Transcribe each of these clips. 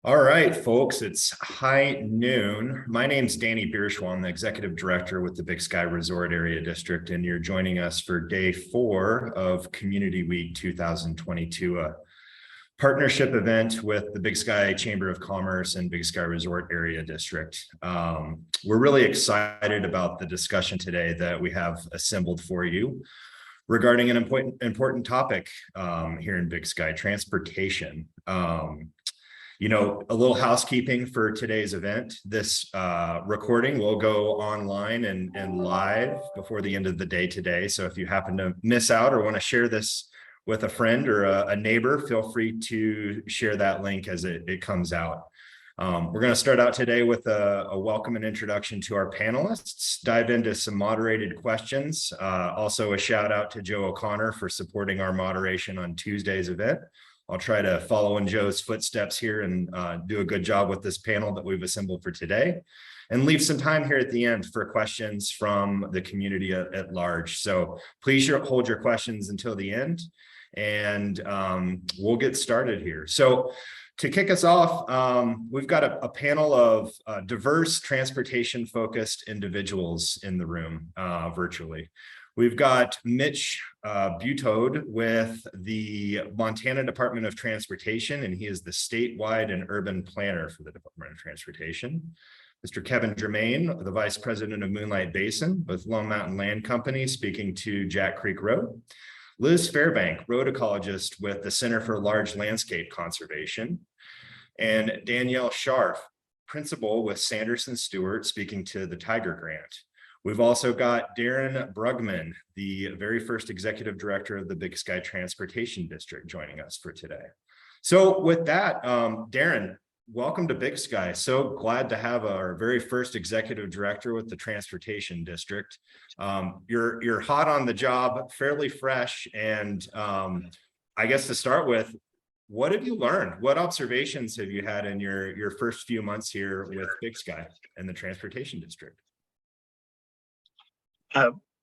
All right, folks, it's high noon. My name's Danny Bierschwal. I'm the executive director with the Big Sky Resort Area District, and you're joining us for day 4 of Community Week 2022, a partnership event with the Big Sky Chamber of Commerce and Big Sky Resort Area District. We're really excited about the discussion today that we have assembled for you regarding an important topic here in Big Sky: transportation. A little housekeeping for today's event. This recording will go online and live before the end of the day today. So if you happen to miss out or want to share this with a friend or a neighbor, feel free to share that link as it comes out. We're going to start out today with a welcome and introduction to our panelists, dive into some moderated questions. Also a shout out to Joe O'Connor for supporting our moderation on Tuesday's event. I'll try to follow in Joe's footsteps here and do a good job with this panel that we've assembled for today, and leave some time here at the end for questions from the community at large. So please hold your questions until the end, and we'll get started here. So to kick us off, we've got a panel of diverse transportation-focused individuals in the room virtually. We've got Mitch Butode with the Montana Department of Transportation, and he is the statewide and urban planner for the Department of Transportation. Mr. Kevin Germain, the Vice President of Moonlight Basin with Lone Mountain Land Company, speaking to Jack Creek Road. Liz Fairbank, road ecologist with the Center for Large Landscape Conservation. And Danielle Scharf, principal with Sanderson Stewart, speaking to the Tiger Grant. We've also got Darren Brugman, the very first executive director of the Big Sky Transportation District, joining us for today. So with that, Darren, welcome to Big Sky. So glad to have our very first executive director with the Transportation District. You're hot on the job, fairly fresh, and I guess to start with, what have you learned? What observations have you had in your first few months here with Big Sky and the Transportation District?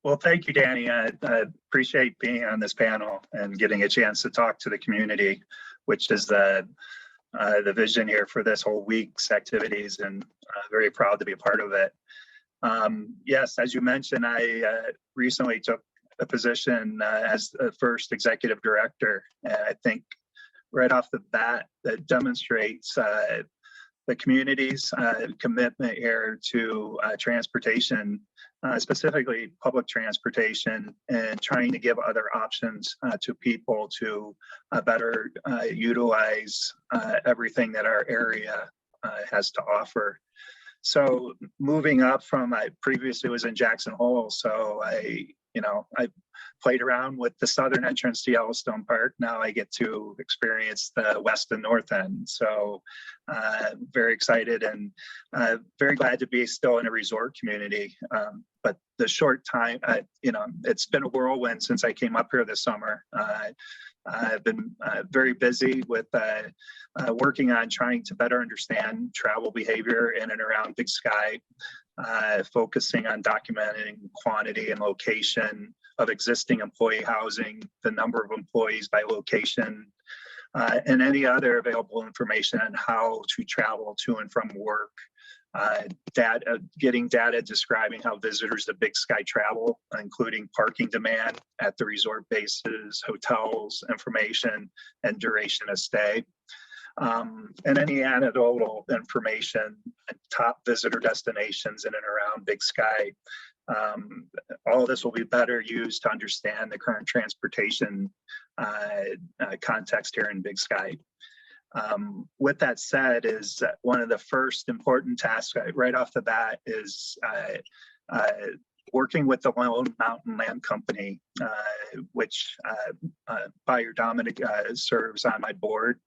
Well, thank you, Danny. I appreciate being on this panel and getting a chance to talk to the community, which is the vision here for this whole week's activities, and very proud to be a part of it. Yes, as you mentioned, I recently took a position as the first executive director, and I think right off the bat that demonstrates the community's commitment here to transportation, specifically public transportation, and trying to give other options to people to better utilize everything that our area has to offer. So moving up from, I previously was in Jackson Hole, so I played around with the southern entrance to Yellowstone Park. Now I get to experience the west and north end. So very excited and very glad to be still in a resort community. But the short time, it's been a whirlwind since I came up here this summer. I've been very busy with working on trying to better understand travel behavior in and around Big Sky, focusing on documenting quantity and location of existing employee housing, the number of employees by location, and any other available information on how to travel to and from work. Getting data describing how visitors to Big Sky travel, including parking demand at the resort bases, hotels, information, and duration of stay. And any anecdotal information and top visitor destinations in and around Big Sky. All of this will be better used to understand the current transportation context here in Big Sky. With that said, is one of the first important tasks right off the bat is working with the Lone Mountain Land Company, which Buyer Dominic serves on my board.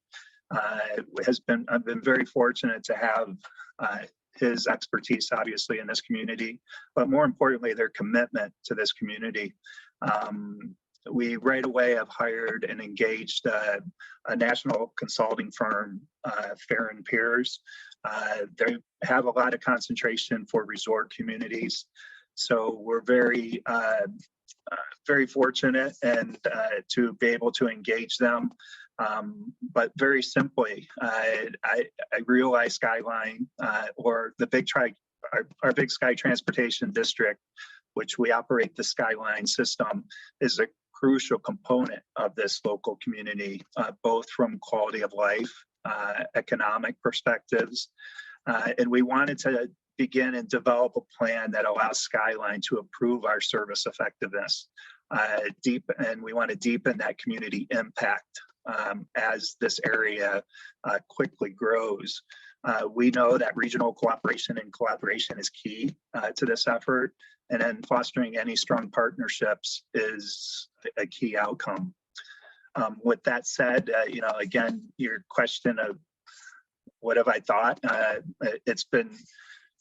I've been very fortunate to have his expertise, obviously, in this community, but more importantly, their commitment to this community. We right away have hired and engaged a national consulting firm, Farron Peers. They have a lot of concentration for resort communities. So we're very very fortunate and to be able to engage them But very simply, I realize Skyline or the our Big Sky Transportation District, which we operate the Skyline system, is a crucial component of this local community, both from quality of life, economic perspectives. And we wanted to begin and develop a plan that allows Skyline to improve our service effectiveness, and we want to deepen that community impact as this area quickly grows. We know that regional cooperation and collaboration is key to this effort, and then fostering any strong partnerships is a key outcome. With that said, again, your question of what have I thought? It's been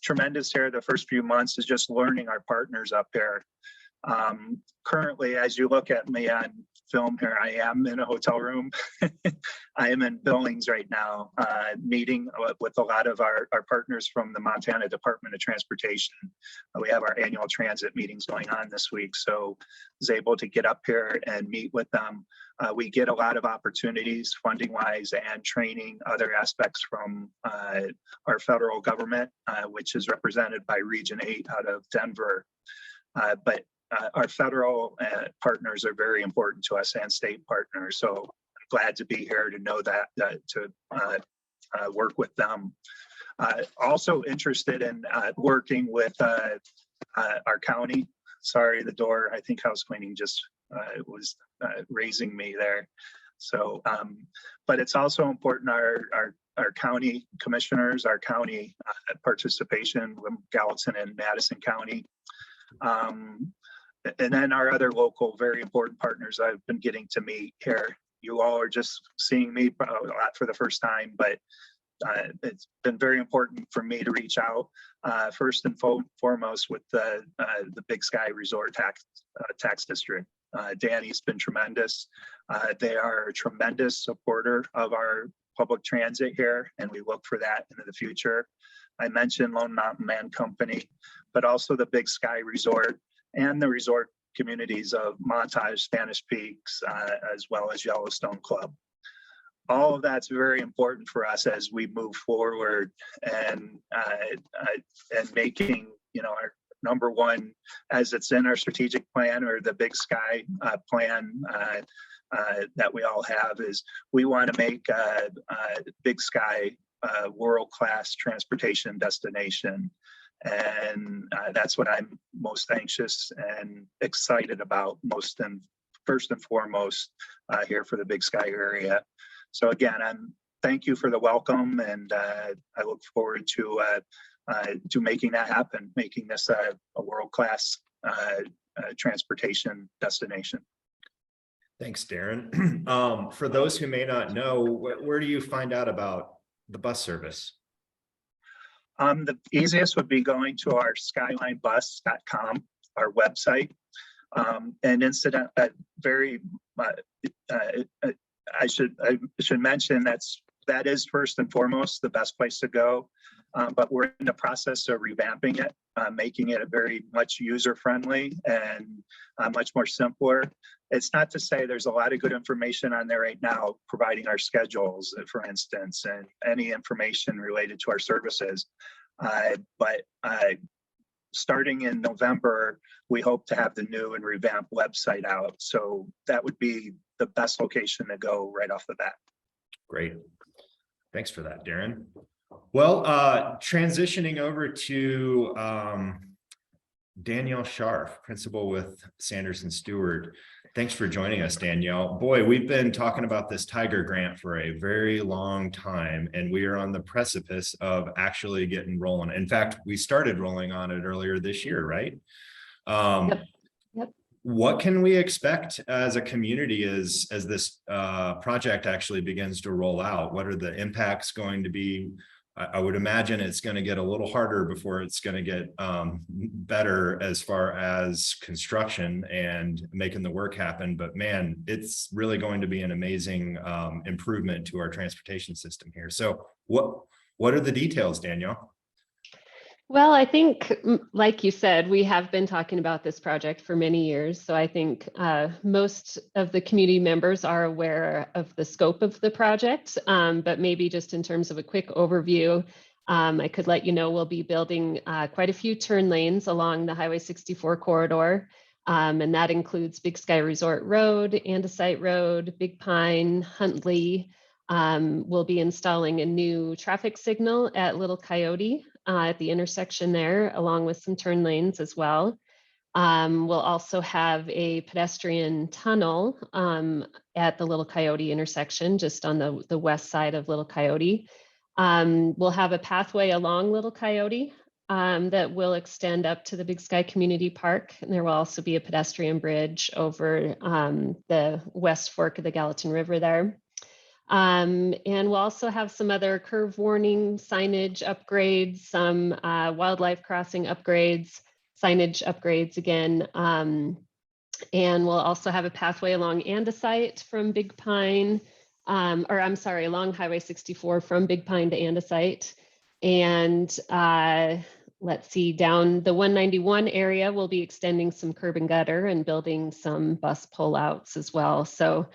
tremendous here. The first few months is just learning our partners up here. Currently, as you look at me on film here, I am in a hotel room. I am in Billings right now, meeting with a lot of our partners from the Montana Department of Transportation. We have our annual transit meetings going on this week, so I was able to get up here and meet with them. We get a lot of opportunities funding wise and training other aspects from our federal government, which is represented by Region 8 out of Denver. But our federal partners are very important to us, and state partners. So I'm glad to be here to know that, to work with them. Also interested in working with our county. Sorry, the door, I think house cleaning just was raising me there. So, but it's also important our county commissioners, our county participation with Gallatin and Madison County. And then our other local, very important partners I've been getting to meet here. You all are just seeing me a lot for the first time, but it's been very important for me to reach out first and foremost with the Big Sky Resort Tax District. Danny's been tremendous. They are a tremendous supporter of our public transit here, and we look for that into the future. I mentioned Lone Mountain Man Company, but also the Big Sky Resort and the resort communities of Montage, Spanish Peaks, as well as Yellowstone Club. All of that's very important for us as we move forward and making, our number one, as it's in our strategic plan or the Big Sky plan that we all have, is we want to make Big Sky world-class transportation destination. And that's what I'm most anxious and excited about first and foremost here for the Big Sky area. So again, thank you for the welcome, and I look forward to making that happen, making this a world-class transportation destination. Thanks, Darren. For those who may not know, where do you find out about the bus service? The easiest would be going to our skylinebus.com, our website. And incident, I should mention that is first and foremost the best place to go. But we're in the process of revamping it, making it a very much user-friendly and much more simpler. It's not to say there's a lot of good information on there right now, providing our schedules, for instance, and any information related to our services. But starting in November, we hope to have the new and revamped website out. So that would be the best location to go right off the bat. Great. Thanks for that, Darren. Well, transitioning over to Danielle Scharf, principal with Sanderson Stewart. Thanks for joining us, Danielle. Boy, we've been talking about this Tiger grant for a very long time, and we are on the precipice of actually getting rolling. In fact, we started rolling on it earlier this year, right? Yep. What can we expect as a community as this project actually begins to roll out? What are the impacts going to be? I would imagine it's going to get a little harder before it's going to get better as far as construction and making the work happen. But man, it's really going to be an amazing improvement to our transportation system here. So what are the details, Danielle? Well, I think, like you said, we have been talking about this project for many years. So I think most of the community members are aware of the scope of the project, but maybe just in terms of a quick overview, I could let you know we'll be building quite a few turn lanes along the Highway 64 corridor. And that includes Big Sky Resort Road, Andesite Road, Big Pine, Huntley. We'll be installing a new traffic signal at Little Coyote at the intersection there, along with some turn lanes as well. We'll also have a pedestrian tunnel at the Little Coyote intersection, just on the west side of Little Coyote. We'll have a pathway along Little Coyote that will extend up to the Big Sky Community Park. And there will also be a pedestrian bridge over the west fork of the Gallatin River there. And we'll also have some other curve warning signage upgrades, some wildlife crossing upgrades, signage upgrades again. And we'll also have a pathway along Andesite from Big Pine, along Highway 64 from Big Pine to Andesite. And let's see, down the 191 area, we'll be extending some curb and gutter and building some bus pullouts as well. So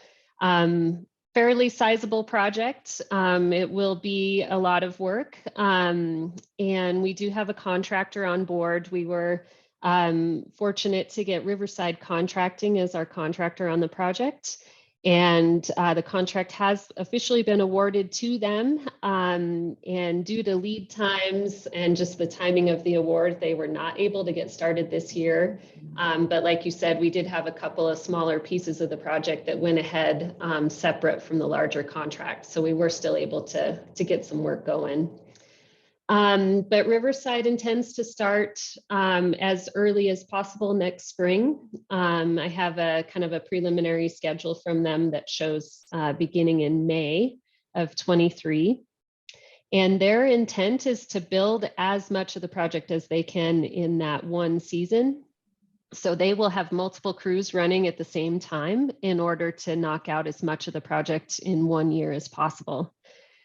fairly sizable project. It will be a lot of work. And we do have a contractor on board. We were fortunate to get Riverside Contracting as our contractor on the project. And the contract has officially been awarded to them. And due to lead times and just the timing of the award, they were not able to get started this year. But like you said, we did have a couple of smaller pieces of the project that went ahead separate from the larger contract. So we were still able to get some work going. But Riverside intends to start as early as possible next spring. I have a kind of a preliminary schedule from them that shows beginning in May of 23. And their intent is to build as much of the project as they can in that one season. So they will have multiple crews running at the same time in order to knock out as much of the project in 1 year as possible.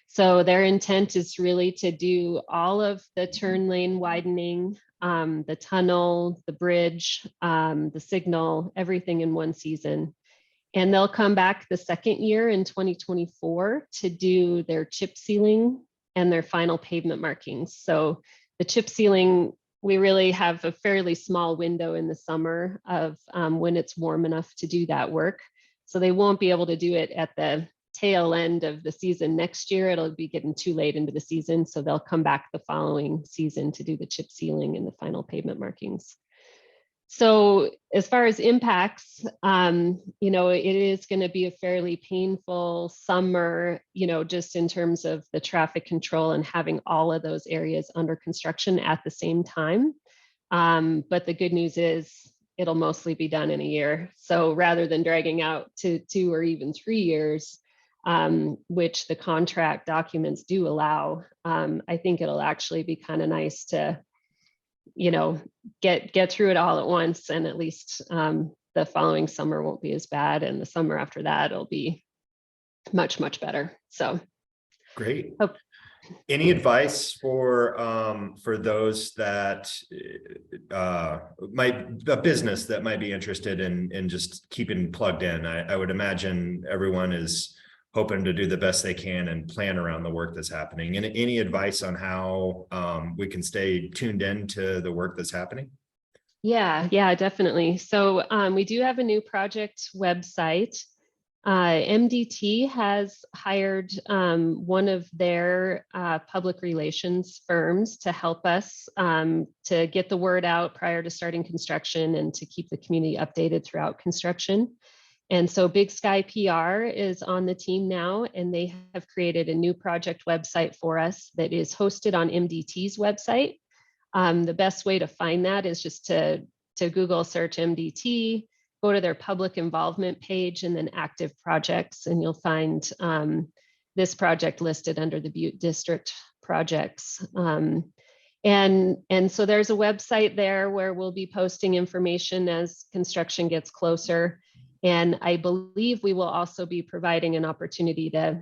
So their intent is really to do all of the turn lane widening, the tunnel, the bridge, the signal, everything in one season. And they'll come back the second year in 2024 to do their chip sealing and their final pavement markings. So the chip sealing, we really have a fairly small window in the summer of when it's warm enough to do that work. So they won't be able to do it at the tail end of the season next year. It'll be getting too late into the season. So they'll come back the following season to do the chip sealing and the final pavement markings. So as far as impacts, it is going to be a fairly painful summer, just in terms of the traffic control and having all of those areas under construction at the same time. But the good news is it'll mostly be done in a year. So rather than dragging out to 2 or even 3 years, which the contract documents do allow, I think it'll actually be kind of nice to, get through it all at once, and at least the following summer won't be as bad, and the summer after that it'll be much, much better. So great. Any advice for those that a business that might be interested in just keeping plugged in? I would imagine everyone is hoping to do the best they can and plan around the work that's happening. And any advice on how we can stay tuned in to the work that's happening? Yeah, definitely. So we do have a new project website. MDT has hired one of their public relations firms to help us to get the word out prior to starting construction and to keep the community updated throughout construction. And so Big Sky PR is on the team now, and they have created a new project website for us that is hosted on MDT's website. The best way to find that is just to Google search MDT, go to their public involvement page, and then active projects, and you'll find this project listed under the Butte District projects. And so there's a website there where we'll be posting information as construction gets closer. And I believe we will also be providing an opportunity to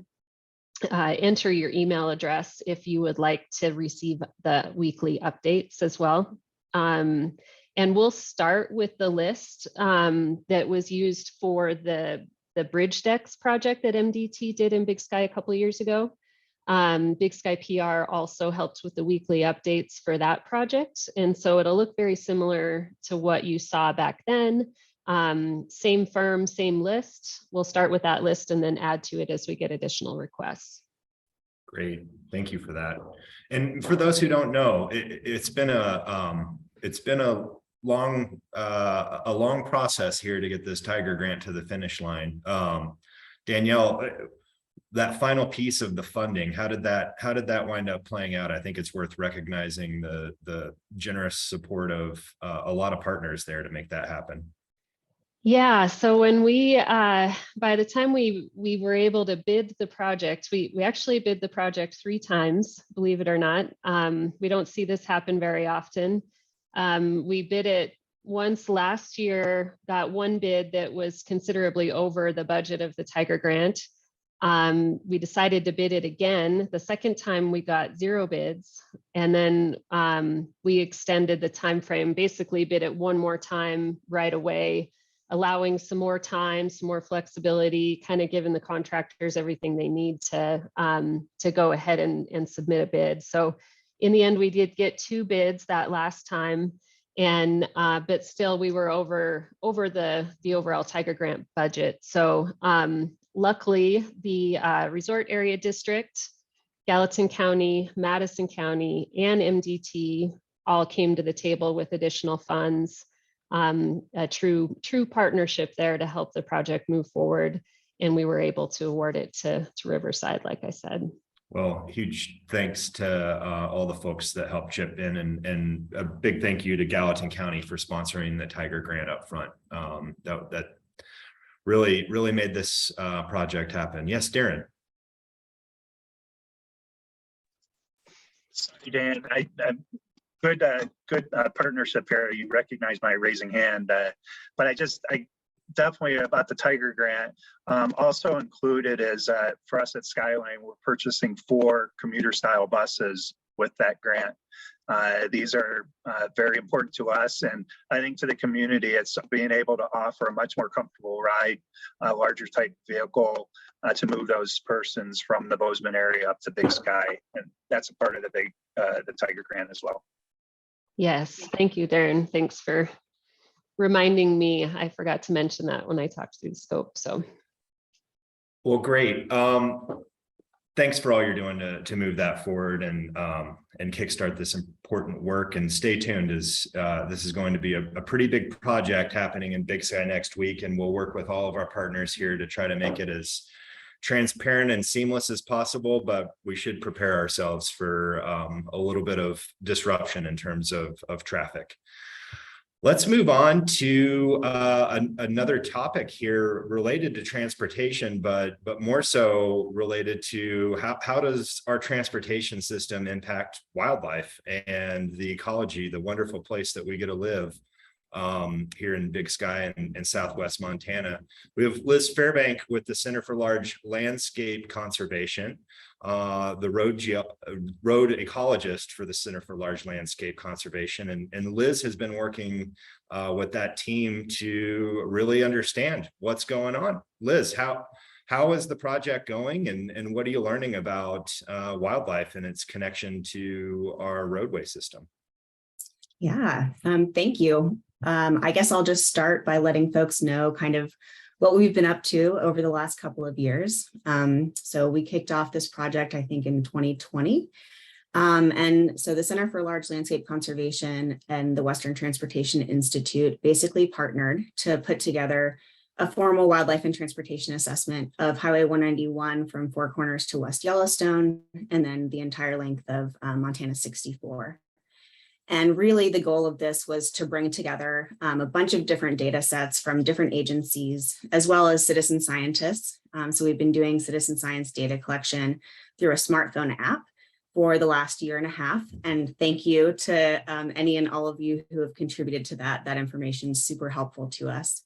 enter your email address if you would like to receive the weekly updates as well. And we'll start with the list that was used for the bridge decks project that MDT did in Big Sky a couple of years ago. Big Sky PR also helped with the weekly updates for that project. And so it'll look very similar to what you saw back then. Same firm, same list. We'll start with that list and then add to it as we get additional requests. Great, thank you for that. And for those who don't know, it's been a long process here to get this Tiger grant to the finish line. Danielle, that final piece of the funding, how did that wind up playing out? I think it's worth recognizing the generous support of a lot of partners there to make that happen. Yeah, so when by the time we were able to bid the project, we actually bid the project 3 times, believe it or not. We don't see this happen very often. We bid it once last year, got one bid that was considerably over the budget of the Tiger grant. We decided to bid it again. The second time we got 0 bids, and then we extended the time frame, basically bid it one more time right away, allowing some more time, some more flexibility, kind of giving the contractors everything they need to go ahead and submit a bid. So in the end, we did get 2 bids that last time, and but still we were over the overall Tiger grant budget. So luckily, the Resort Area District, Gallatin County, Madison County, and MDT all came to the table with additional funds. A true partnership there to help the project move forward, and we were able to award it to Riverside, like I said. Well, huge thanks to all the folks that helped chip in, and a big thank you to Gallatin County for sponsoring the Tiger grant up front. That really made this project happen. Yes, Darren. Sorry, Dan, good partnership here. You recognize my raising hand, but I definitely about the Tiger grant. Also included is for us at Skyline, we're purchasing 4 commuter style buses with that grant. These are very important to us, and I think to the community, it's being able to offer a much more comfortable ride, a larger type vehicle to move those persons from the Bozeman area up to Big Sky, and that's a part of the Tiger grant as well. Yes, thank you, Darren. Thanks for reminding me. I forgot to mention that when I talked through the scope. So, well, great. Thanks for all you're doing to move that forward and kickstart this important work. And stay tuned, as this is going to be a pretty big project happening in Big Sky next week, and we'll work with all of our partners here to try to make it as transparent and seamless as possible, but we should prepare ourselves for a little bit of disruption in terms of traffic. Let's move on to another topic here related to transportation, but more so related to how does our transportation system impact wildlife and the ecology, the wonderful place that we get to live here in Big Sky and Southwest Montana. We have Liz Fairbank with the Center for Large Landscape Conservation, the road ecologist for the Center for Large Landscape Conservation. And Liz has been working with that team to really understand what's going on. Liz, how is the project going, and what are you learning about wildlife and its connection to our roadway system? Yeah, thank you. I guess I'll just start by letting folks know kind of what we've been up to over the last couple of years. So we kicked off this project, I think, in 2020. And so the Center for Large Landscape Conservation and the Western Transportation Institute basically partnered to put together a formal wildlife and transportation assessment of Highway 191 from Four Corners to West Yellowstone, and then the entire length of Montana 64. And really the goal of this was to bring together a bunch of different data sets from different agencies, as well as citizen scientists. So we've been doing citizen science data collection through a smartphone app for the last year and a half. And thank you to any and all of you who have contributed to that. That information is super helpful to us.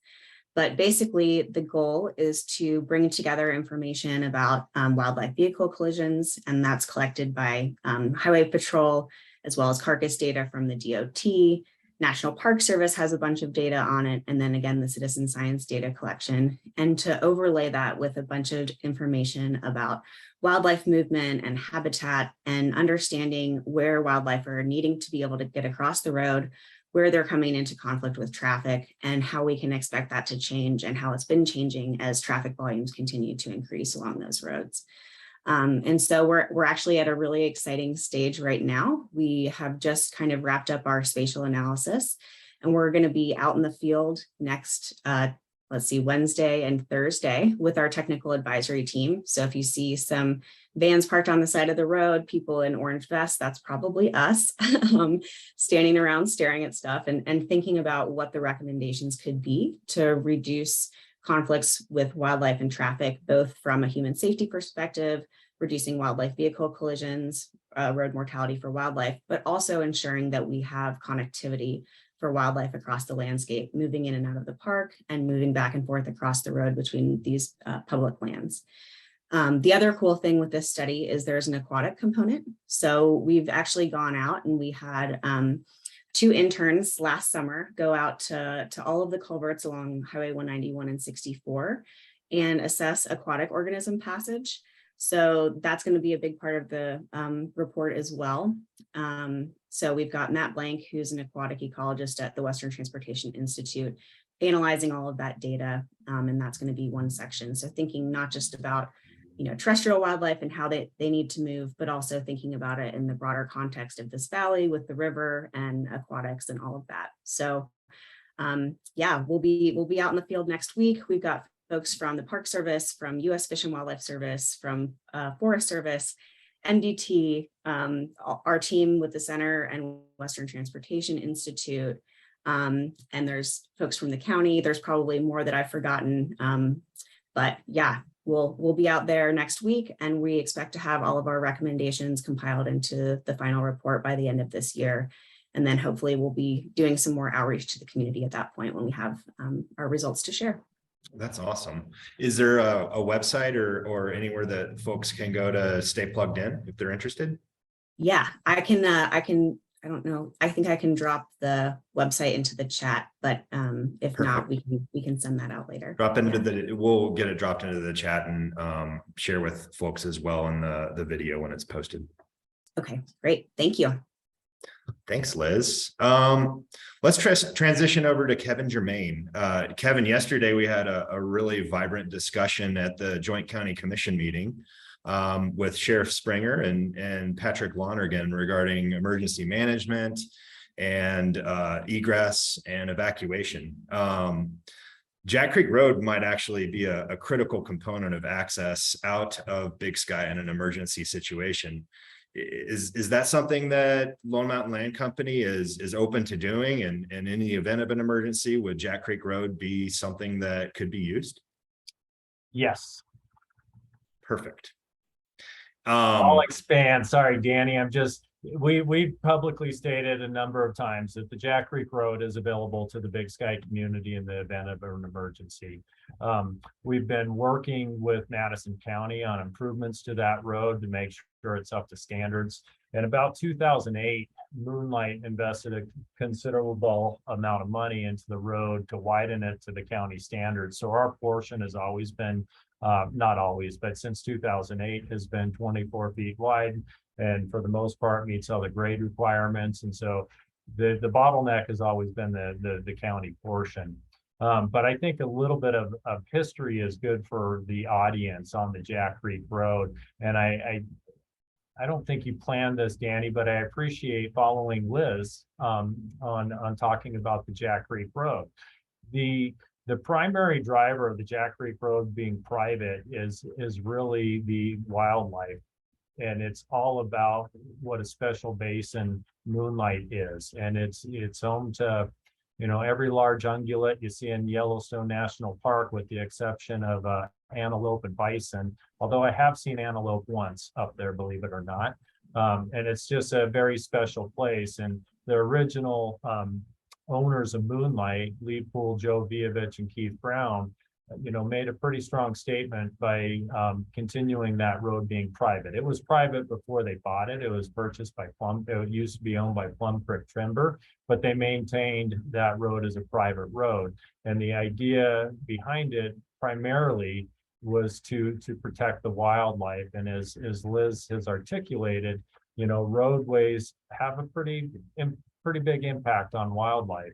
But basically, the goal is to bring together information about wildlife vehicle collisions, and that's collected by Highway Patrol, as well as carcass data from the DOT. National Park Service has a bunch of data on it, and then again, the citizen science data collection, and to overlay that with a bunch of information about wildlife movement and habitat and understanding where wildlife are needing to be able to get across the road, where they're coming into conflict with traffic, and how we can expect that to change and how it's been changing as traffic volumes continue to increase along those roads. And so we're actually at a really exciting stage right now. We have just kind of wrapped up our spatial analysis, and we're going to be out in the field next, Wednesday and Thursday with our technical advisory team. So if you see some vans parked on the side of the road, people in orange vests, that's probably us standing around staring at stuff and thinking about what the recommendations could be to reduce conflicts with wildlife and traffic, both from a human safety perspective, reducing wildlife vehicle collisions, road mortality for wildlife, but also ensuring that we have connectivity for wildlife across the landscape, moving in and out of the park and moving back and forth across the road between these public lands. The other cool thing with this study is there's an aquatic component. So we've actually gone out and we had 2 interns last summer go out to all of the culverts along Highway 191 and 64 and assess aquatic organism passage. So that's going to be a big part of the report as well. So we've got Matt Blank, who's an aquatic ecologist at the Western Transportation Institute, analyzing all of that data, and that's going to be one section. So thinking not just about terrestrial wildlife and how they need to move, but also thinking about it in the broader context of this valley with the river and aquatics and all of that. So yeah, we'll be out in the field next week. We've got folks from the Park Service, from U.S. Fish and Wildlife Service, from Forest Service, MDT, our team with the center and Western Transportation Institute. And there's folks from the county. There's probably more that I've forgotten. But yeah, we'll be out there next week, and we expect to have all of our recommendations compiled into the final report by the end of this year. And then hopefully we'll be doing some more outreach to the community at that point when we have our results to share. That's awesome. Is there a website or anywhere that folks can go to stay plugged in if they're interested? Yeah, I can, I don't know. I think I can drop the website into the chat, but if not, we can send that out later. Drop into we'll get it dropped into the chat and share with folks as well in the video when it's posted. Okay, great. Thank you. Thanks, Liz. Let's transition over to Kevin Germain. Kevin, yesterday we had a really vibrant discussion at the Joint County Commission meeting with Sheriff Springer and Patrick Lonergan regarding emergency management and egress and evacuation. Jack Creek Road might actually be a critical component of access out of Big Sky in an emergency situation. Is that something that Lone Mountain Land Company is open to doing? And in the event of an emergency, would Jack Creek Road be something that could be used? Yes. Perfect. I'll expand. Sorry, Danny. We've publicly stated a number of times that the Jack Creek Road is available to the Big Sky community in the event of an emergency. We've been working with Madison County on improvements to that road to make sure it's up to standards. In about 2008, Moonlight invested a considerable amount of money into the road to widen it to the county standards. So our portion has always been, not always, but since 2008 has been 24 feet wide, and for the most part meets all the grade requirements. And so the bottleneck has always been the county portion. But I think a little bit of history is good for the audience on the Jack Creek Road. And I don't think you planned this, Danny, but I appreciate following Liz on talking about the Jack Creek Road. The primary driver of the Jack Creek Road being private is really the wildlife. And it's all about what a special basin Moonlight is. And it's home to, every large ungulate you see in Yellowstone National Park, with the exception of antelope and bison. Although I have seen antelope once up there, believe it or not. And it's just a very special place. And the original owners of Moonlight, Lee Poole, Joe Viovich, and Keith Brown, made a pretty strong statement by continuing that road being private. It was private before they bought it. It was purchased by Plum. It used to be owned by Plum Creek Timber, but they maintained that road as a private road. And the idea behind it primarily was to protect the wildlife. And as Liz has articulated, roadways have a pretty big impact on wildlife.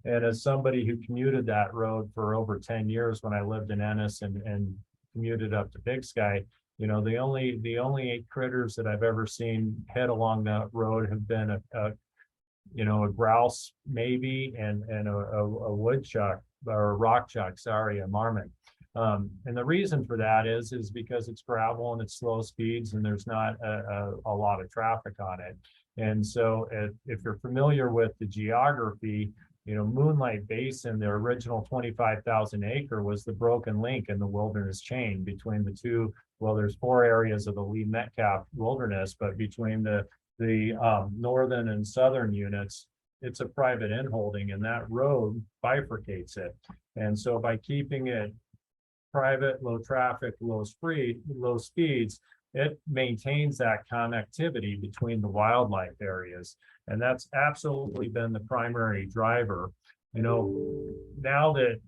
And as somebody who commuted that road for over 10 years when I lived in Ennis and commuted up to Big Sky, the only critters that I've ever seen head along that road have been a grouse maybe, and a woodchuck or a rock chuck, sorry, a marmot. And the reason for that is because it's gravel and it's slow speeds and there's not a lot of traffic on it. And so if you're familiar with the geography, Moonlight Basin, the original 25,000 acre was the broken link in the wilderness chain between the two. Well, there's 4 areas of the Lee Metcalf wilderness, but between the northern and southern units, it's a private inholding, and that road bifurcates it. And so by keeping it private, low traffic, low speeds, it maintains that connectivity between the wildlife areas. And that's absolutely been the primary driver. Now that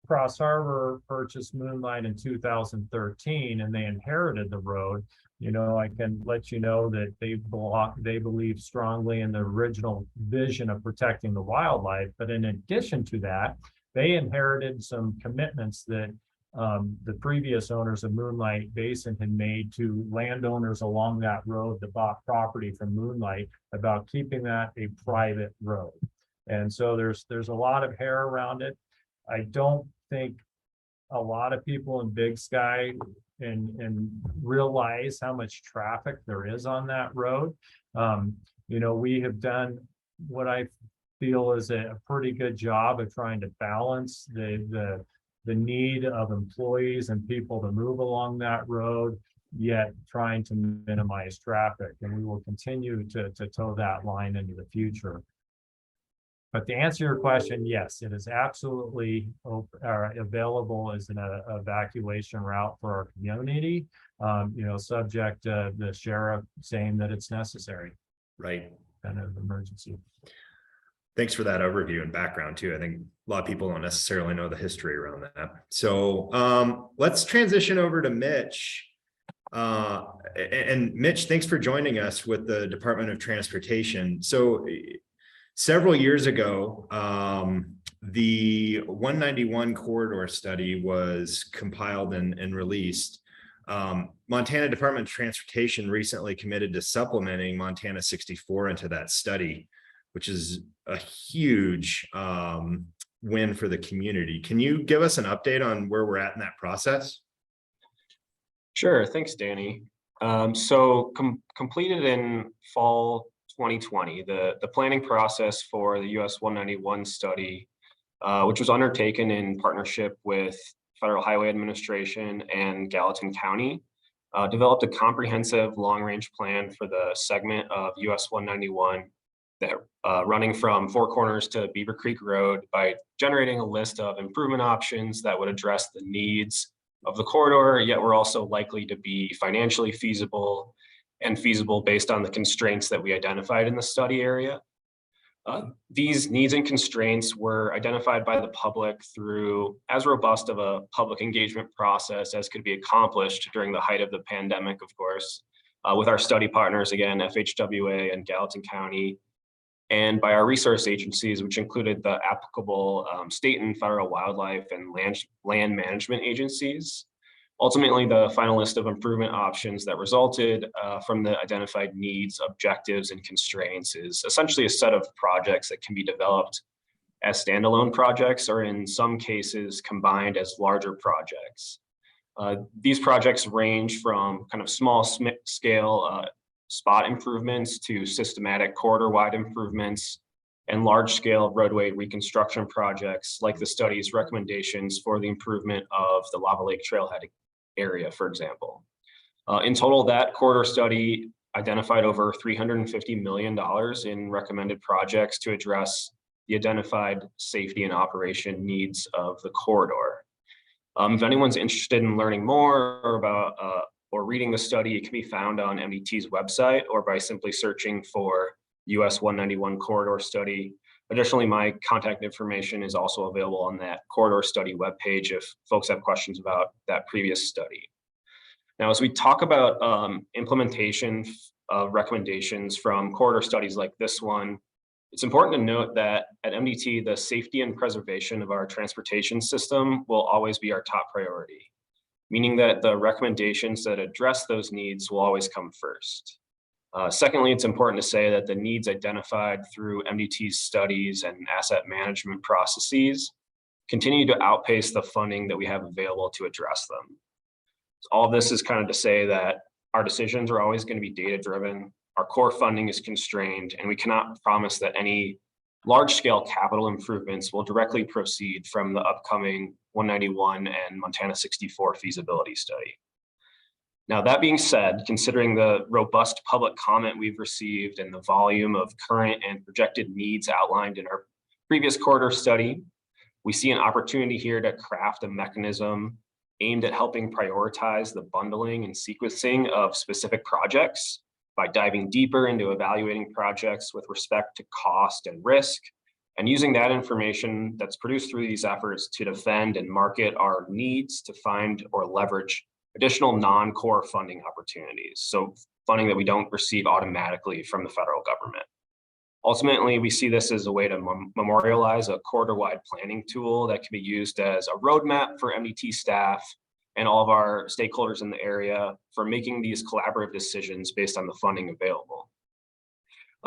Cross Harbor purchased Moonlight in 2013 and they inherited the road, I can let you know that they believe strongly in the original vision of protecting the wildlife. But in addition to that, they inherited some commitments that the previous owners of Moonlight Basin had made to landowners along that road that bought property from Moonlight about keeping that a private road. And so there's a lot of hair around it. I don't think a lot of people in Big Sky and realize how much traffic there is on that road. We have done what I feel is a pretty good job of trying to balance the need of employees and people to move along that road, yet trying to minimize traffic. And we will continue to toe that line into the future. But to answer your question, yes, it is absolutely available as an evacuation route for our community, subject to the sheriff saying that it's necessary. Right. Kind of emergency. Thanks for that overview and background too. I think a lot of people don't necessarily know the history around that. So let's transition over to Mitch. And Mitch, thanks for joining us with the Department of Transportation. So several years ago, the 191 corridor study was compiled and released. Montana Department of Transportation recently committed to supplementing Montana 64 into that study, which is a huge win for the community. Can you give us an update on where we're at in that process? Sure, thanks, Danny. So completed in fall 2020, the planning process for the US 191 study, which was undertaken in partnership with Federal Highway Administration and Gallatin County, developed a comprehensive long-range plan for the segment of US 191 that running from Four Corners to Beaver Creek Road by generating a list of improvement options that would address the needs of the corridor, yet were also likely to be financially feasible and feasible based on the constraints that we identified in the study area. These needs and constraints were identified by the public through as robust of a public engagement process as could be accomplished during the height of the pandemic, of course, with our study partners, again, FHWA and Gallatin County, and by our resource agencies, which included the applicable state and federal wildlife and land management agencies. Ultimately, the final list of improvement options that resulted from the identified needs, objectives, and constraints is essentially a set of projects that can be developed as standalone projects, or in some cases combined as larger projects. These projects range from kind of small scale spot improvements to systematic corridor-wide improvements and large-scale roadway reconstruction projects like the study's recommendations for the improvement of the Lava Lake Trailhead area, for example. In total, that corridor study identified over $350 million in recommended projects to address the identified safety and operation needs of the corridor. If anyone's interested in learning more about or reading the study, it can be found on MDT's website or by simply searching for US 191 corridor study. Additionally, my contact information is also available on that corridor study webpage if folks have questions about that previous study. Now, as we talk about implementation of recommendations from corridor studies like this one, it's important to note that at MDT, the safety and preservation of our transportation system will always be our top priority, meaning that the recommendations that address those needs will always come first. Secondly, it's important to say that the needs identified through MDT's studies and asset management processes continue to outpace the funding that we have available to address them. So all this is kind of to say that our decisions are always going to be data-driven, our core funding is constrained, and we cannot promise that any large-scale capital improvements will directly proceed from the upcoming 191 and Montana 64 feasibility study. Now, that being said, considering the robust public comment we've received and the volume of current and projected needs outlined in our previous corridor study, we see an opportunity here to craft a mechanism aimed at helping prioritize the bundling and sequencing of specific projects by diving deeper into evaluating projects with respect to cost and risk, and using that information that's produced through these efforts to defend and market our needs to find or leverage additional non-core funding opportunities. So funding that we don't receive automatically from the federal government. Ultimately, we see this as a way to memorialize a corridor-wide planning tool that can be used as a roadmap for MDT staff and all of our stakeholders in the area for making these collaborative decisions based on the funding available.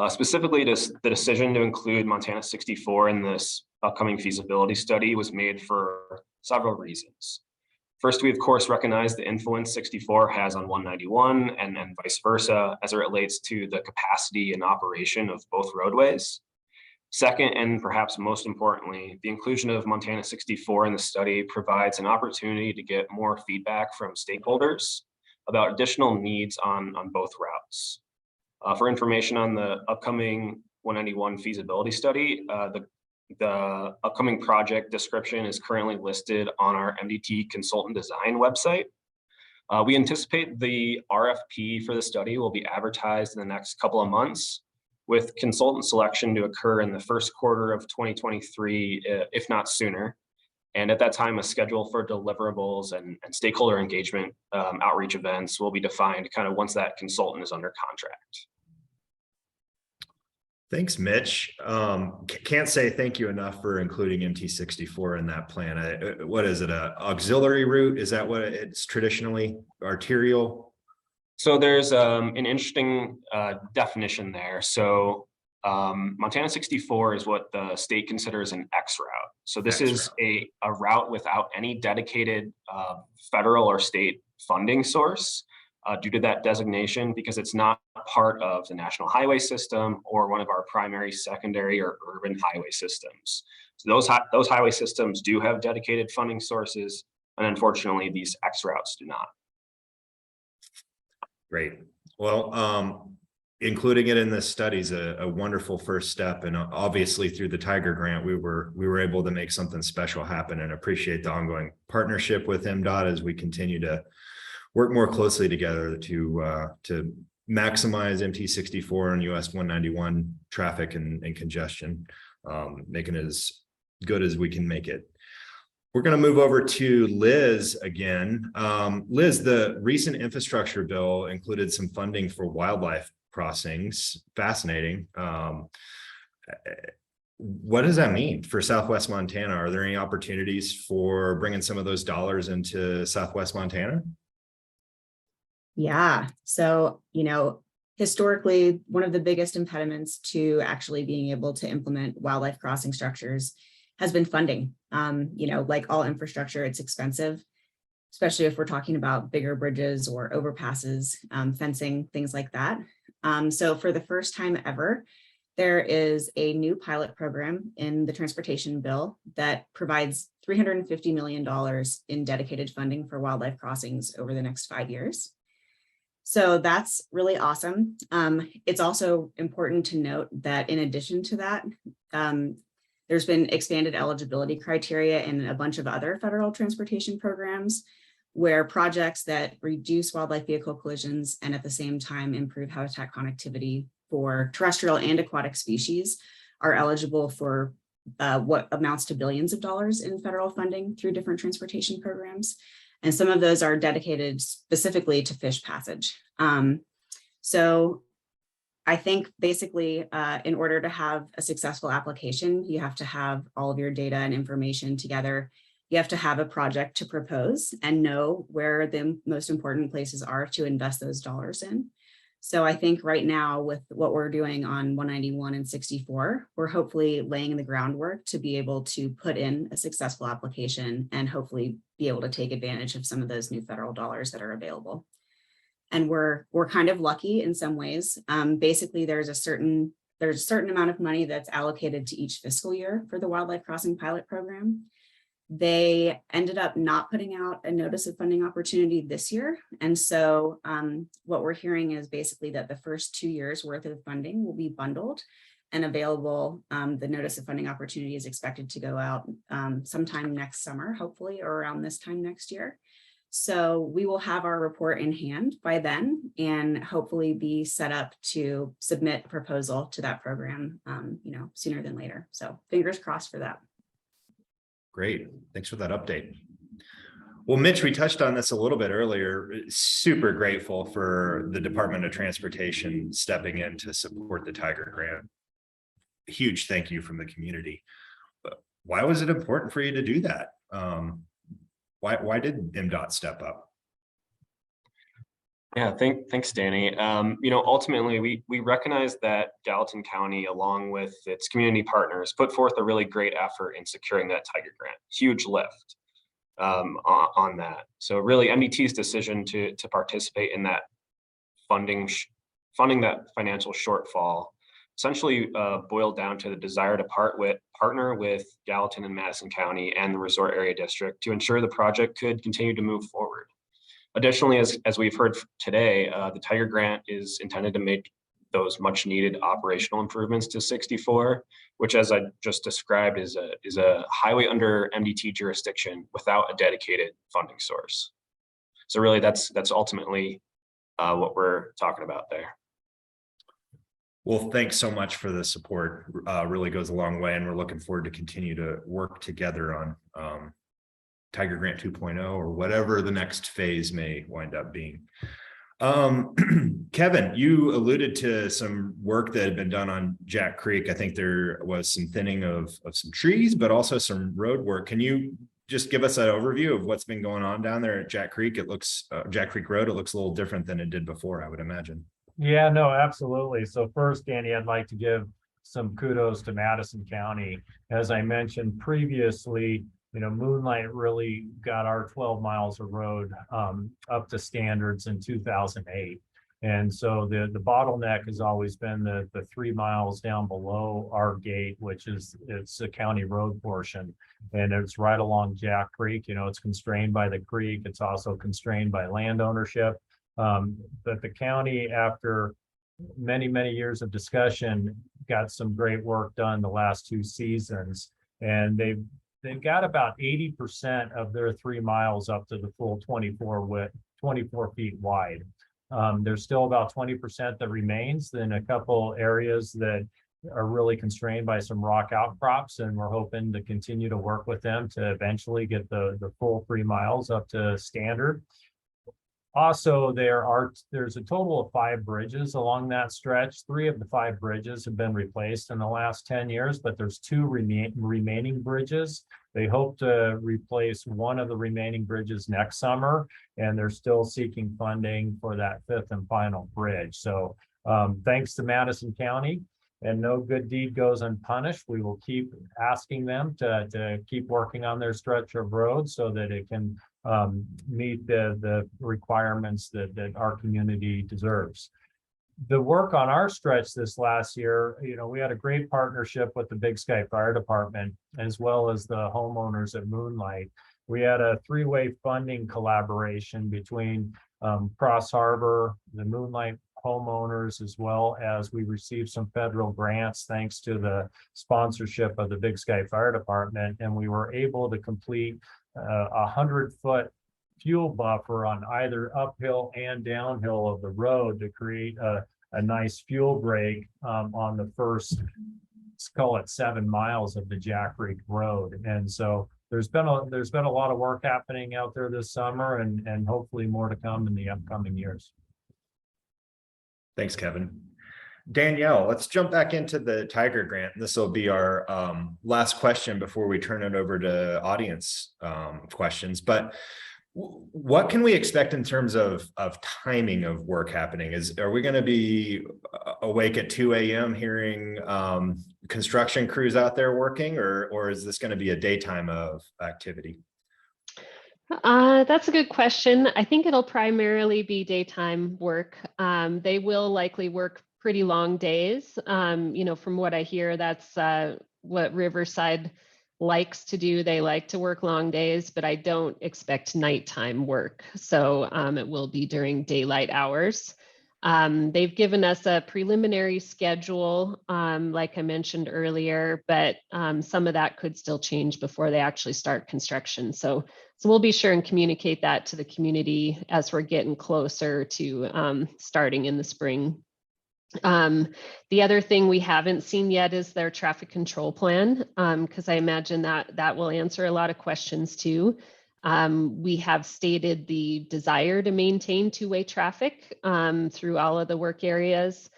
Specifically, the decision to include Montana 64 in this upcoming feasibility study was made for several reasons. First, we of course recognize the influence 64 has on 191 and vice versa as it relates to the capacity and operation of both roadways. Second, and perhaps most importantly, the inclusion of Montana 64 in the study provides an opportunity to get more feedback from stakeholders about additional needs on both routes. For information on the upcoming 191 feasibility study, the upcoming project description is currently listed on our MDT consultant design website. We anticipate the RFP for the study will be advertised in the next couple of months, with consultant selection to occur in the first quarter of 2023, if not sooner. And at that time, a schedule for deliverables and stakeholder engagement outreach events will be defined kind of once that consultant is under contract. Thanks, Mitch. Can't say thank you enough for including MT64 in that plan. What is it, an auxiliary route? Is that what it's traditionally, arterial? So there's an interesting definition there. So Montana 64 is what the state considers an X route. So this is a route without any dedicated federal or state funding source. Due to that designation, because it's not part of the national highway system or one of our primary, secondary, or urban highway systems. So those highway systems do have dedicated funding sources, and unfortunately, these X routes do not. Great. Well, including it in this study is a wonderful first step, and obviously through the Tiger Grant, we were able to make something special happen, and appreciate the ongoing partnership with MDOT as we continue to work more closely together to maximize MT64 and US 191 traffic and congestion, making it as good as we can make it. We're going to move over to Liz again. Liz, the recent infrastructure bill included some funding for wildlife crossings. Fascinating. What does that mean for Southwest Montana? Are there any opportunities for bringing some of those dollars into Southwest Montana? Yeah. So, historically, one of the biggest impediments to actually being able to implement wildlife crossing structures has been funding. Like all infrastructure, it's expensive, especially if we're talking about bigger bridges or overpasses, fencing, things like that. So for the first time ever, there is a new pilot program in the transportation bill that provides $350 million in dedicated funding for wildlife crossings over the next 5 years. So that's really awesome. It's also important to note that in addition to that, There's been expanded eligibility criteria in a bunch of other federal transportation programs where projects that reduce wildlife vehicle collisions and at the same time improve habitat connectivity for terrestrial and aquatic species are eligible for what amounts to billions of dollars in federal funding through different transportation programs. And some of those are dedicated specifically to fish passage. So I think basically in order to have a successful application, you have to have all of your data and information together. You have to have a project to propose and know where the most important places are to invest those dollars in. So I think right now with what we're doing on 191 and 64, we're hopefully laying the groundwork to be able to put in a successful application and hopefully be able to take advantage of some of those new federal dollars that are available. And we're kind of lucky in some ways. Basically, there's a certain amount of money that's allocated to each fiscal year for the Wildlife Crossing Pilot Program. They ended up not putting out a notice of funding opportunity this year. And so what we're hearing is basically that the first 2 years worth of funding will be bundled and available. The notice of funding opportunity is expected to go out sometime next summer, hopefully, or around this time next year. So we will have our report in hand by then and hopefully be set up to submit a proposal to that program, sooner than later. So fingers crossed for that. Great. Thanks for that update. Well, Mitch, we touched on this a little bit earlier. Super grateful for the Department of Transportation stepping in to support the Tiger Grant. Huge thank you from the community. But why was it important for you to do that? Why did MDOT step up? Yeah, thanks, Danny. Ultimately, we recognize that Gallatin County, along with its community partners, put forth a really great effort in securing that Tiger Grant. Huge lift on that. So really, MDT's decision to participate in that funding that financial shortfall essentially boiled down to the desire to partner with Gallatin and Madison County and the Resort Area District to ensure the project could continue to move forward. Additionally, as we've heard today, the Tiger Grant is intended to make those much needed operational improvements to 64, which, as I just described, is a highway under MDT jurisdiction without a dedicated funding source. So really, that's ultimately what we're talking about there. Well, thanks so much for the support. Really goes a long way, and we're looking forward to continue to work together on Tiger Grant 2.0 or whatever the next phase may wind up being. Kevin, you alluded to some work that had been done on Jack Creek. I think there was some thinning of some trees, but also some road work. Can you just give us an overview of what's been going on down there at Jack Creek? It looks Jack Creek Road. It looks a little different than it did before, I would imagine. Yeah, no, absolutely. So first, Danny, I'd like to give some kudos to Madison County. As I mentioned previously, Moonlight really got our 12 miles of road up to standards in 2008. And so the bottleneck has always been the 3 miles down below our gate, which it's a county road portion. And it's right along Jack Creek. It's constrained by the creek. It's also constrained by land ownership. But the county, after many, many years of discussion, got some great work done the last 2 seasons. And they've got about 80% of their 3 miles up to the full 24 feet wide. There's still about 20% that remains in a couple areas that are really constrained by some rock outcrops, and we're hoping to continue to work with them to eventually get the full 3 miles up to standard. Also, there's a total of 5 bridges along that stretch. 3 of the 5 bridges have been replaced in the last 10 years, but there's 2 remaining bridges. They hope to replace one of the remaining bridges next summer, and they're still seeking funding for that 5th and final bridge. So thanks to Madison County, and no good deed goes unpunished. We will keep asking them to keep working on their stretch of road so that it can meet the requirements that our community deserves. The work on our stretch this last year, we had a great partnership with the Big Sky Fire Department, as well as the homeowners at Moonlight. We had a 3-way funding collaboration between Cross Harbor, the Moonlight homeowners, as well as we received some federal grants thanks to the sponsorship of the Big Sky Fire Department. And we were able to complete a 100-foot fuel buffer on either uphill and downhill of the road to create a nice fuel break on the first, let's call it 7 miles of the Jack Creek Road. And so there's been a lot of work happening out there this summer, and hopefully more to come in the upcoming years. Thanks, Kevin. Danielle, let's jump back into the Tiger Grant. This will be our last question before we turn it over to audience questions. But what can we expect in terms of timing of work happening? Are we going to be awake at 2 a.m. hearing construction crews out there working, or is this going to be a daytime of activity? That's a good question. I think it'll primarily be daytime work. They will likely work pretty long days. From what I hear, that's what Riverside likes to do. They like to work long days, but I don't expect nighttime work. So it will be during daylight hours. They've given us a preliminary schedule, like I mentioned earlier, but some of that could still change before they actually start construction. So we'll be sure and communicate that to the community as we're getting closer to starting in the spring. The other thing we haven't seen yet is their traffic control plan, because I imagine that will answer a lot of questions too. We have stated the desire to maintain two-way traffic through all of the work areas.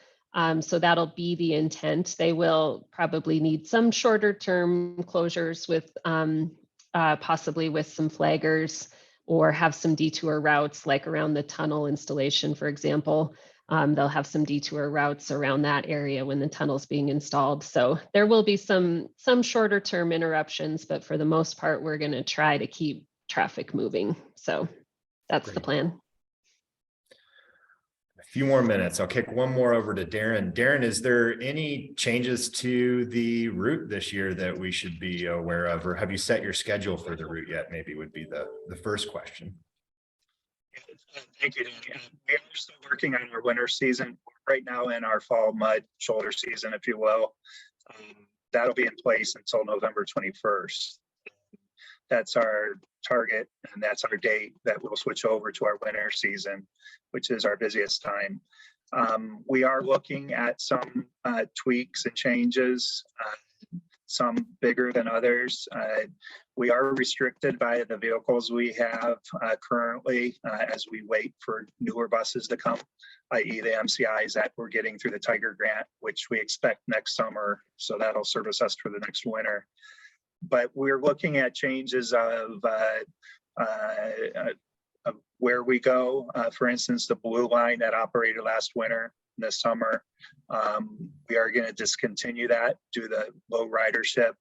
So that'll be the intent. They will probably need some shorter term closures with possibly with some flaggers, or have some detour routes like around the tunnel installation, for example. They'll have some detour routes around that area when the tunnel's being installed. So there will be some shorter term interruptions, but for the most part, we're going to try to keep traffic moving. So that's the plan. A few more minutes. I'll kick one more over to Darren. Darren, is there any changes to the route this year that we should be aware of, or have you set your schedule for the route yet? Maybe would be the first question. Thank you, Danny. We are still working on our winter season right now, in our fall mud shoulder season, if you will. That'll be in place until November 21st. That's our target, and that's our date that we'll switch over to our winter season, which is our busiest time. We are looking at some tweaks and changes, some bigger than others. We are restricted by the vehicles we have currently as we wait for newer buses to come, i.e. the MCIs that we're getting through the Tiger Grant, which we expect next summer. So that'll service us for the next winter. But we're looking at changes of where we go. For instance, the blue line that operated last winter, this summer, we are going to discontinue that due to the low ridership,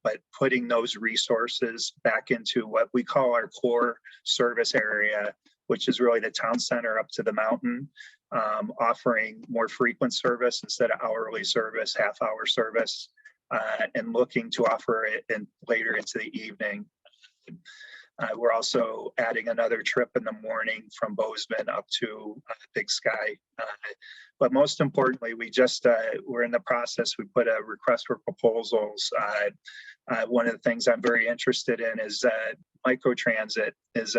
but putting those resources back into what we call our core service area, which is really the town center up to the mountain, offering more frequent service instead of hourly service, half-hour service, and looking to offer it later into the evening. We're also adding another trip in the morning from Bozeman up to Big Sky. But most importantly, we're in the process. We put a request for proposals. One of the things I'm very interested in is microtransit is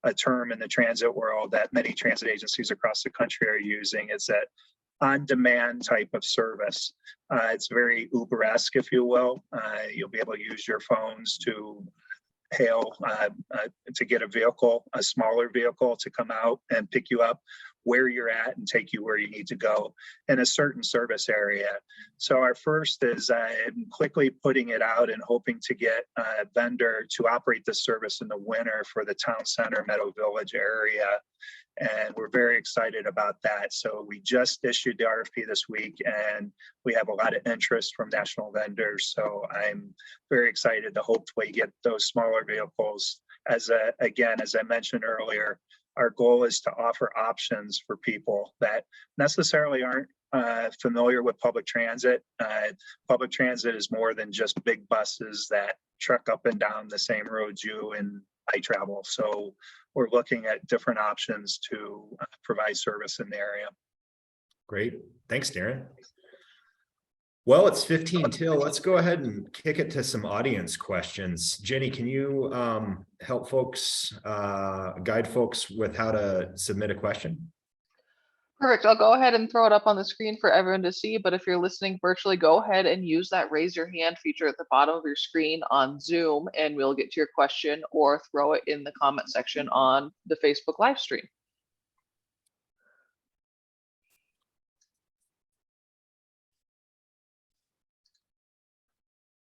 a term in the transit world that many transit agencies across the country are using. It's that on-demand type of service. It's very Uber-esque, if you will. You'll be able to use your phones to hail to get a vehicle, a smaller vehicle, to come out and pick you up where you're at and take you where you need to go in a certain service area. So our first is quickly putting it out and hoping to get a vendor to operate the service in the winter for the town center, Meadow Village area. And we're very excited about that. So we just issued the RFP this week, and we have a lot of interest from national vendors. So I'm very excited to hopefully get those smaller vehicles. Again, as I mentioned earlier, our goal is to offer options for people that necessarily aren't familiar with public transit. Public transit is more than just big buses that truck up and down the same roads you and I travel. So we're looking at different options to provide service in the area. Great. Thanks, Darren. Well, it's 15 till. Let's go ahead and kick it to some audience questions. Jenny, can you help folks, guide folks with how to submit a question? Perfect. I'll go ahead and throw it up on the screen for everyone to see, but if you're listening virtually, go ahead and use that raise your hand feature at the bottom of your screen on Zoom, and we'll get to your question, or throw it in the comment section on the Facebook live stream.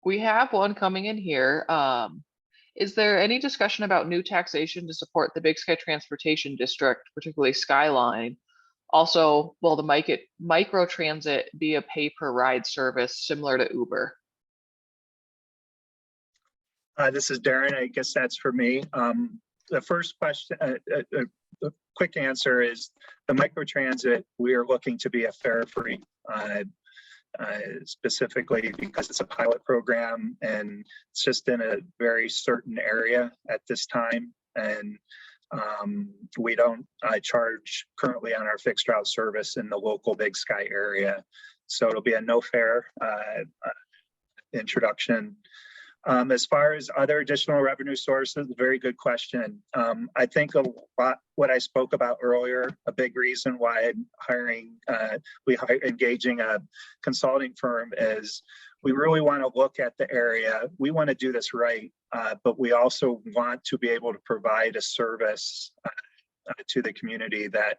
We have one coming in here. Is there any discussion about new taxation to support the Big Sky Transportation District, particularly Skyline? Also, will the micro transit be a pay per ride service similar to Uber? This is Darren. I guess that's for me. The first question, the quick answer is the microtransit, we are looking to be a fare-free, specifically because it's a pilot program and it's just in a very certain area at this time. And we don't charge currently on our fixed route service in the local Big Sky area. So it'll be a no fare introduction. As far as other additional revenue sources, very good question. I think a lot what I spoke about earlier, a big reason why engaging a consulting firm is we really want to look at the area. We want to do this right, but we also want to be able to provide a service to the community that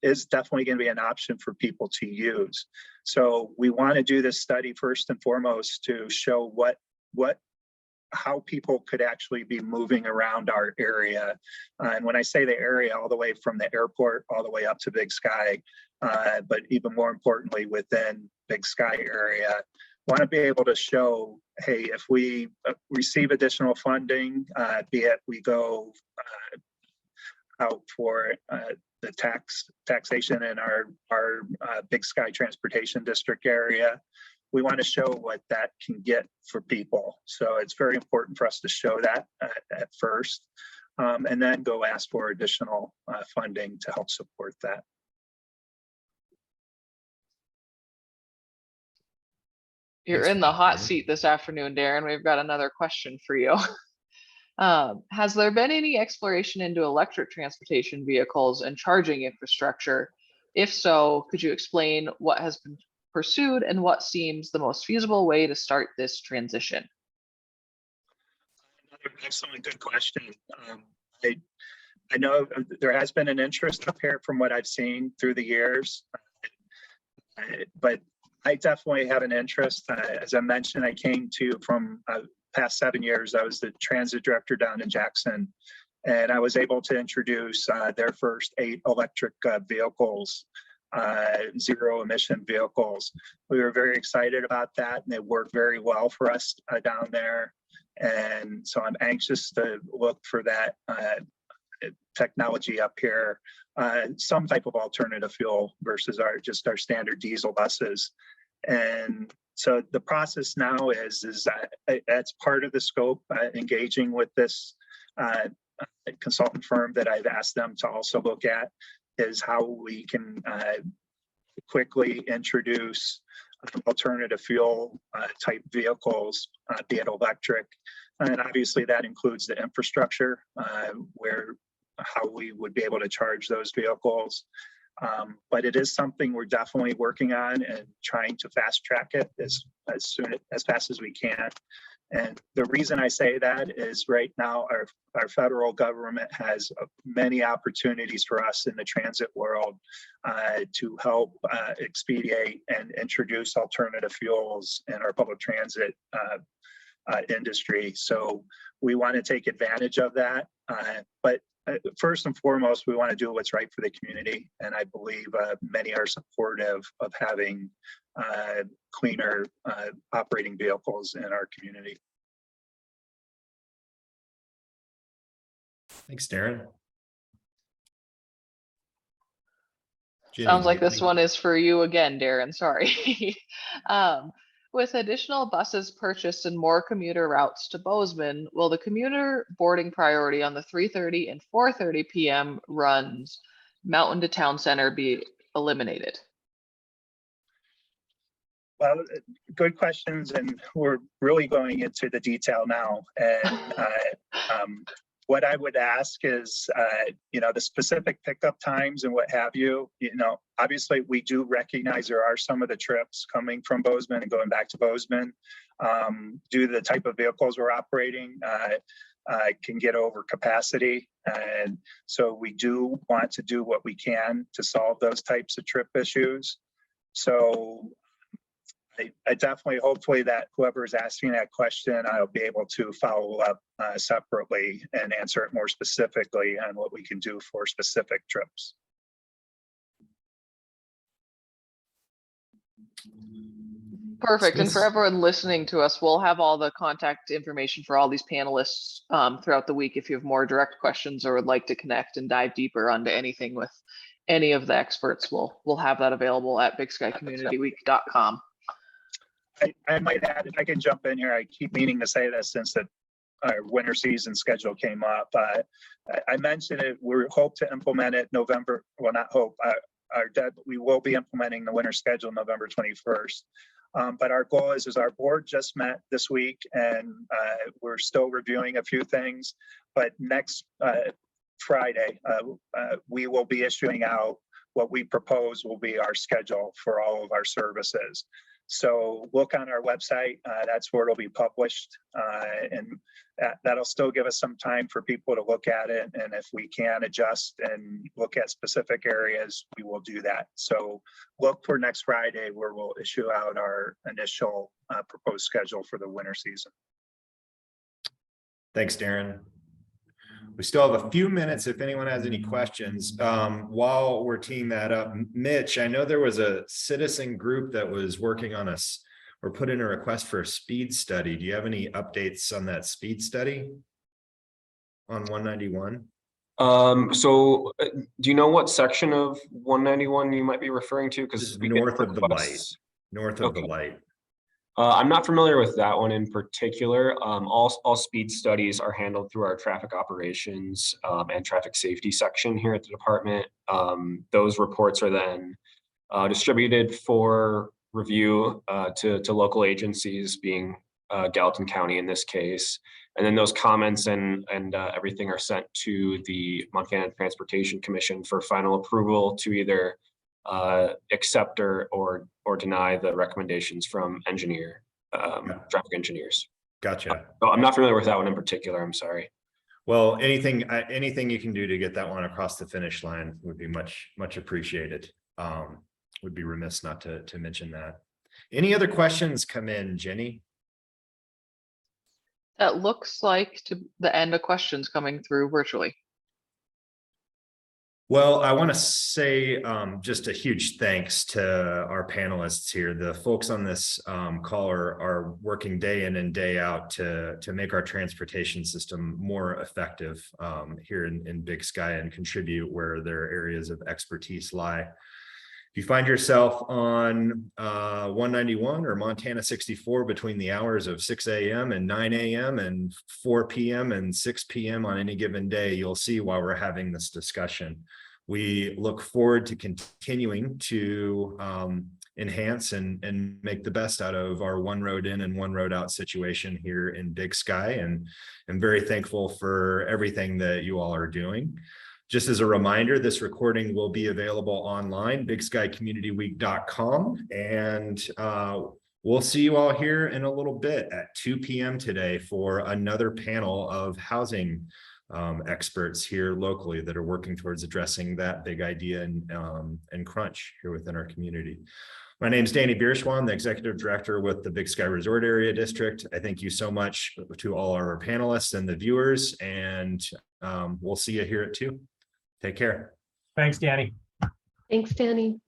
is definitely going to be an option for people to use. So we want to do this study first and foremost to show how people could actually be moving around our area. And when I say the area, all the way from the airport, all the way up to Big Sky, but even more importantly, within Big Sky area, want to be able to show, hey, if we receive additional funding, be it we go out for the taxation in our Big Sky Transportation District area, we want to show what that can get for people. So it's very important for us to show that at first, and then go ask for additional funding to help support that. You're in the hot seat this afternoon, Darren. We've got another question for you. Has there been any exploration into electric transportation vehicles and charging infrastructure? If so, could you explain what has been pursued and what seems the most feasible way to start this transition? Another excellent, good question. I know there has been an interest up here from what I've seen through the years, but I definitely have an interest. As I mentioned, I came to from past 7 years, I was the transit director down in Jackson, and I was able to introduce their first 8 electric vehicles, zero emission vehicles. We were very excited about that, and they worked very well for us down there. And so I'm anxious to look for that technology up here, some type of alternative fuel versus our standard diesel buses. And so the process now is that's part of the scope, engaging with this consultant firm that I've asked them to also look at is how we can quickly introduce alternative fuel type vehicles, be it electric. And obviously that includes the infrastructure, how we would be able to charge those vehicles. But it is something we're definitely working on and trying to fast track it as fast as we can. And the reason I say that is right now our federal government has many opportunities for us in the transit world to help expedite and introduce alternative fuels in our public transit industry. So we want to take advantage of that. But first and foremost, we want to do what's right for the community. And I believe many are supportive of having cleaner operating vehicles in our community. Thanks, Darren. Jenny, Sounds like do you this think- one is for you again, Darren. Sorry. With additional buses purchased and more commuter routes to Bozeman, will the commuter boarding priority on the 3:30 and 4:30 p.m. runs Mountain to Town Center be eliminated? Well, good questions, and we're really going into the detail now. And what I would ask is, the specific pickup times and what have you. Obviously, we do recognize there are some of the trips coming from Bozeman and going back to Bozeman due to the type of vehicles we're operating. Can get over capacity, and so we do want to do what we can to solve those types of trip issues. So I definitely, hopefully that whoever is asking that question, I'll be able to follow up separately and answer it more specifically on what we can do for specific trips. Perfect. And for everyone listening to us, we'll have all the contact information for all these panelists throughout the week. If you have more direct questions or would like to connect and dive deeper onto anything with any of the experts, we'll have that available at bigskycommunityweek.com. I might add, if I can jump in here, I keep meaning to say this since our winter season schedule came up. I mentioned it, we hope to implement it November, well, not hope, we will be implementing the winter schedule November 21st. But our goal is our board just met this week, and we're still reviewing a few things, but next Friday, we will be issuing out what we propose will be our schedule for all of our services. So look on our website, that's where it'll be published, and that'll still give us some time for people to look at it. And if we can adjust and look at specific areas, we will do that. So look for next Friday where we'll issue out our initial proposed schedule for the winter season. Thanks, Darren. We still have a few minutes if anyone has any questions. While we're teeing that up, Mitch, I know there was a citizen group that was working on us or put in a request for a speed study. Do you have any updates on that speed study on 191? So do you know what section of 191 you might be referring to? Because north of the light. North of the light. I'm not familiar with that one in particular. All speed studies are handled through our traffic operations and traffic safety section here at the department. Those reports are then distributed for review to local agencies, being Gallatin County in this case. And then those comments and everything are sent to the Montana Transportation Commission for final approval to either accept or deny the recommendations from traffic engineers. Gotcha. So I'm not familiar with that one in particular. I'm sorry. Well, anything you can do to get that one across the finish line would be much appreciated. Would be remiss not to mention that. Any other questions come in, Jenny? That looks like to the end of questions coming through virtually. Well, I want to say just a huge thanks to our panelists here. The folks on this call are working day in and day out to make our transportation system more effective here in Big Sky and contribute where their areas of expertise lie. If you find yourself on 191 or Montana 64 between the hours of 6 a.m. and 9 a.m. and 4 p.m. and 6 p.m. on any given day, you'll see why we're having this discussion. We look forward to continuing to enhance and make the best out of our one road in and one road out situation here in Big Sky. And I'm very thankful for everything that you all are doing. Just as a reminder, this recording will be available online, bigskycommunityweek.com. And we'll see you all here in a little bit at 2 p.m. today for another panel of housing experts here locally that are working towards addressing that big idea and crunch here within our community. My name is Danny Bierschwan, the Executive Director with the Big Sky Resort Area District. I thank you so much to all our panelists and the viewers, and we'll see you here at 2. Take care. Thanks, Danny. Thanks, Danny.